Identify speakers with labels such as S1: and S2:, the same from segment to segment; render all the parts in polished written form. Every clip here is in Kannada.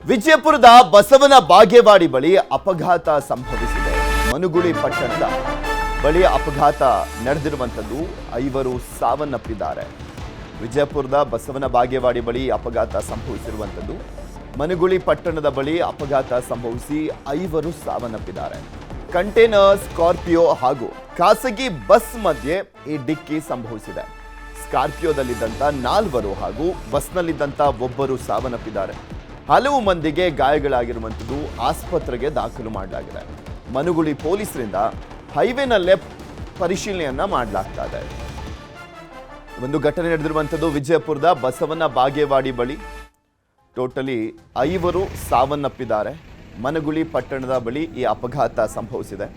S1: ವಿಜಯಪುರದ ಬಸವನ ಬಾಗೇವಾಡಿ ಬಳಿ ಅಪಘಾತ ಸಂಭವಿಸಿದೆ. ಮನುಗುಳಿ ಪಟ್ಟಣದ ಬಳಿ ಅಪಘಾತ ನಡೆದಿರುವಂಥದ್ದು, 5 ಸಾವನ್ನಪ್ಪಿದ್ದಾರೆ. ವಿಜಯಪುರದ ಬಸವನ ಬಾಗೇವಾಡಿ ಬಳಿ ಅಪಘಾತ ಸಂಭವಿಸಿರುವಂಥದ್ದು, ಮನುಗುಳಿ ಪಟ್ಟಣದ ಬಳಿ ಅಪಘಾತ ಸಂಭವಿಸಿ 5 ಸಾವನ್ನಪ್ಪಿದ್ದಾರೆ. ಕಂಟೈನರ್, ಸ್ಕಾರ್ಪಿಯೋ ಹಾಗೂ ಖಾಸಗಿ ಬಸ್ ಮಧ್ಯೆ ಈ ಡಿಕ್ಕಿ ಸಂಭವಿಸಿದೆ. ಸ್ಕಾರ್ಪಿಯೋದಲ್ಲಿದ್ದಂಥ 4 ಹಾಗೂ ಬಸ್ನಲ್ಲಿದ್ದಂಥ 1 ಸಾವನ್ನಪ್ಪಿದ್ದಾರೆ. ಹಲವು ಮಂದಿಗೆ ಗಾಯಗಳಾಗಿರುವಂಥದ್ದು, ಆಸ್ಪತ್ರೆಗೆ ದಾಖಲು ಮಾಡಲಾಗಿದೆ. ಮನುಗುಳಿ ಪೊಲೀಸರಿಂದ ಹೈವೇನಲ್ಲೇ ಪರಿಶೀಲನೆಯನ್ನ ಮಾಡಲಾಗ್ತಾ ಇದೆ. ಒಂದು ಘಟನೆ ನಡೆದಿರುವಂಥದ್ದು ವಿಜಯಪುರದ ಬಸವನ ಬಾಗೇವಾಡಿ ಬಳಿ. ಟೋಟಲಿ 5 ಸಾವನ್ನಪ್ಪಿದ್ದಾರೆ. ಮನುಗುಳಿ ಪಟ್ಟಣದ ಬಳಿ ಈ ಅಪಘಾತ ಸಂಭವಿಸಿದೆ.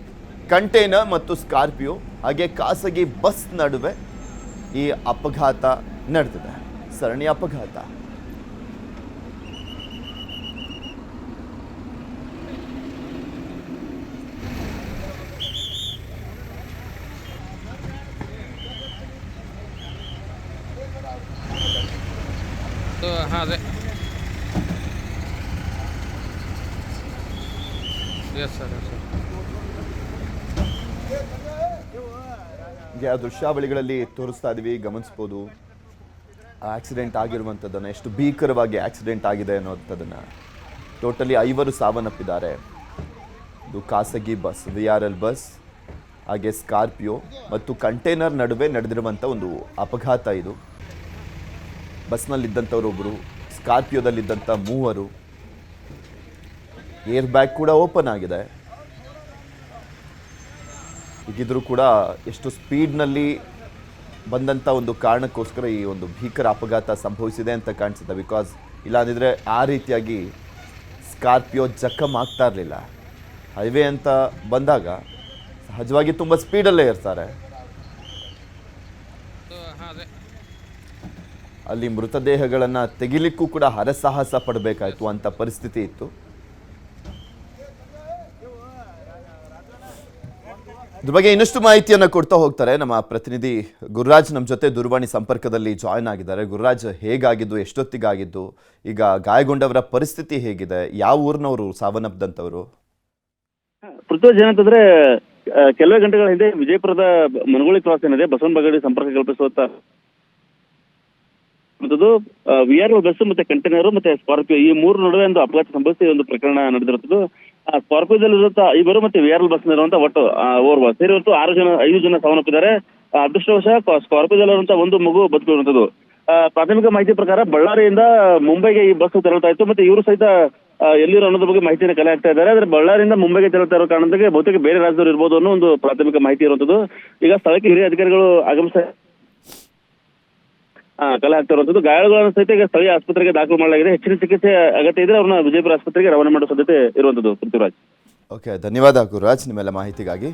S1: ಕಂಟೈನರ್ ಮತ್ತು ಸ್ಕಾರ್ಪಿಯೋ ಹಾಗೆ ಖಾಸಗಿ ಬಸ್ ನಡುವೆ ಈ ಅಪಘಾತ ನಡೆದಿದೆ. ಸರಣಿ ಅಪಘಾತ.
S2: हाँ सर, यस सर,
S1: ಆ ದೃಶ್ಯಾವಳಿಗಳಲ್ಲಿ ತೋರಿಸ್ತಾ ಇದೀವಿ, ಗಮನಿಸ್ಬೋದು ಆಕ್ಸಿಡೆಂಟ್ ಆಗಿರುವಂಥದ್ದನ್ನು, ಎಷ್ಟು ಭೀಕರವಾಗಿ ಆಕ್ಸಿಡೆಂಟ್ ಆಗಿದೆ ಅನ್ನೋಂಥದ್ದನ್ನು. ಟೋಟಲಿ 5 ಸಾವನ್ನಪ್ಪಿದ್ದಾರೆ. ಇದು ಖಾಸಗಿ ಬಸ್, VRL ಬಸ್ ಹಾಗೆ ಸ್ಕಾರ್ಪಿಯೋ ಮತ್ತು ಕಂಟೈನರ್ ನಡುವೆ ನಡೆದಿರುವಂಥ ಒಂದು ಅಪಘಾತ ಇದು. ಬಸ್ನಲ್ಲಿದ್ದಂಥವ್ರೊಬ್ಬರು, ಸ್ಕಾರ್ಪಿಯೋದಲ್ಲಿದ್ದಂಥ 3. ಏರ್ ಬ್ಯಾಗ್ ಕೂಡ ಓಪನ್ ಆಗಿದೆ. ಹೀಗಿದ್ರೂ ಕೂಡ ಎಷ್ಟು ಸ್ಪೀಡ್ನಲ್ಲಿ ಬಂದಂಥ ಒಂದು ಕಾರಣಕ್ಕೋಸ್ಕರ ಈ ಒಂದು ಭೀಕರ ಅಪಘಾತ ಸಂಭವಿಸಿದೆ ಅಂತ ಕಾಣಿಸುತ್ತೆ. ಬಿಕಾಸ್ ಇಲ್ಲಾಂದಿದ್ರೆ ಆ ರೀತಿಯಾಗಿ ಸ್ಕಾರ್ಪಿಯೋ ಜಖಮ್ ಆಗ್ತಾ ಇರಲಿಲ್ಲ. ಹೈವೇ ಅಂತ ಬಂದಾಗ ಸಹಜವಾಗಿ ತುಂಬ ಸ್ಪೀಡಲ್ಲೇ ಇರ್ತಾರೆ. ಅಲ್ಲಿ ಮೃತದೇಹಗಳನ್ನು ತೆಗಿಲಿಕ್ಕೂ ಕೂಡ ಹರಸಾಹಸ ಪಡಬೇಕಾಯಿತು ಅಂತ ಪರಿಸ್ಥಿತಿ ಇತ್ತು. ಇದ್ರ ಬಗ್ಗೆ ಇನ್ನಷ್ಟು ಮಾಹಿತಿಯನ್ನು ಕೊಡ್ತಾ ಹೋಗ್ತಾರೆ ನಮ್ಮ ಪ್ರತಿನಿಧಿ ಗುರುರಾಜ್. ನಮ್ಮ ಜೊತೆ ದೂರವಾಣಿ ಸಂಪರ್ಕದಲ್ಲಿ ಜಾಯ್ನ್ ಆಗಿದ್ದಾರೆ. ಗುರುರಾಜ್, ಹೇಗಾಗಿದ್ದು, ಎಷ್ಟೊತ್ತಿಗಾಗಿದ್ದು, ಈಗ ಗಾಯಗೊಂಡವರ ಪರಿಸ್ಥಿತಿ ಹೇಗಿದೆ, ಯಾವ ಊರಿನವರು ಸಾವನ್ನಪ್ಪಿದಂಥವರು?
S3: ಪೃಥ್ವಿರಾಜ್, ಏನಂತಂದ್ರೆ ಕೆಲವೇ ಗಂಟೆಗಳ ಹಿಂದೆ ವಿಜಯಪುರದ ಮನುಗುಳಿ ಕ್ರಾಸ್ ಏನಿದೆ, ಬಸವನ ಬಾಗೇವಾಡಿ ಸಂಪರ್ಕ ಕಲ್ಪಿಸುವಂತ VRL ಬಸ್ ಮತ್ತೆ ಕಂಟೈನರ್ ಮತ್ತೆ ಸ್ಕಾರ್ಪಿಯೋ ಈ 3 ನಡುವೆ ಒಂದು ಅಪಘಾತ ಸಂಭವಿಸಿ ಒಂದು ಪ್ರಕರಣ ನಡೆದಿರುತ್ತದೆ. ಸ್ಕಾರ್ಪಿಯೋದಲ್ಲಿರುವಂತಹ 5 ಮತ್ತೆ VRL ಬಸ್ ಇರುವಂತಹ ಒಟ್ಟು ಓರ್ವ ಸೇರಿ ಹೊರತು 5 ಜನ ಸಾವನ್ನಪ್ಪಿದ್ದಾರೆ. ಅದೃಷ್ಟವಶ ಸ್ಕಾರ್ಪಿಯೋದಲ್ಲಿರುವಂತಹ 1 ಮಗು ಬದುಕಿರುವಂತದ್ದು. ಪ್ರಾಥಮಿಕ ಮಾಹಿತಿ ಪ್ರಕಾರ ಬಳ್ಳಾರಿಯಿಂದ ಮುಂಬೈಗೆ ಈ ಬಸ್ ತೆರಳುತ್ತಾ ಇತ್ತು. ಮತ್ತೆ ಇವರು ಸಹಿತ ಎಲ್ಲಿರೋ ಅನ್ನೋದ್ರ ಬಗ್ಗೆ ಮಾಹಿತಿಯನ್ನು ಕಲೆ ಹಾಕ್ತಾ ಇದ್ದಾರೆ. ಆದ್ರೆ ಬಳ್ಳಾರಿಯಿಂದ ಮುಂಬೈಗೆ ತೆರಳುತ್ತಾ ಇರೋ ಕಾರಣಕ್ಕೆ ಬಹುತೇಕ ಬೇರೆ ರಾಜ್ಯದವರು ಇರ್ಬೋದು ಅನ್ನೋ ಒಂದು ಪ್ರಾಥಮಿಕ ಮಾಹಿತಿ ಇರುವಂತದ್ದು. ಈಗ ಸ್ಥಳಕ್ಕೆ ಹಿರಿಯ ಅಧಿಕಾರಿಗಳು ಆಗಮಿಸ್ತಾ ಕಲೆ ಹಾಕ್ತಾ ಇರುವಂತದ್ದು. ಗಾಯಾಳುಗಳನ್ನು ಸಹಿತ ಈಗ ಸ್ಥಳೀಯ ಆಸ್ಪತ್ರೆಗೆ ದಾಖಲು ಮಾಡಲಾಗಿದೆ. ಹೆಚ್ಚಿನ ಚಿಕಿತ್ಸೆ ಅಗತ್ಯ ಇದ್ರೆ ಅವ್ರನ್ನ ವಿಜಯಪುರ ಆಸ್ಪತ್ರೆಗೆ ರವಾನೆ ಮಾಡುವ ಸಾಧ್ಯತೆ ಇರುವಂತದ್ದು. ಪೃಥ್ವಿರಾಜ್.
S1: ಓಕೆ, ಧನ್ಯವಾದ ಗುರುರಾಜ್ ನಿಮ್ಮೆಲ್ಲ ಮಾಹಿತಿಗಾಗಿ.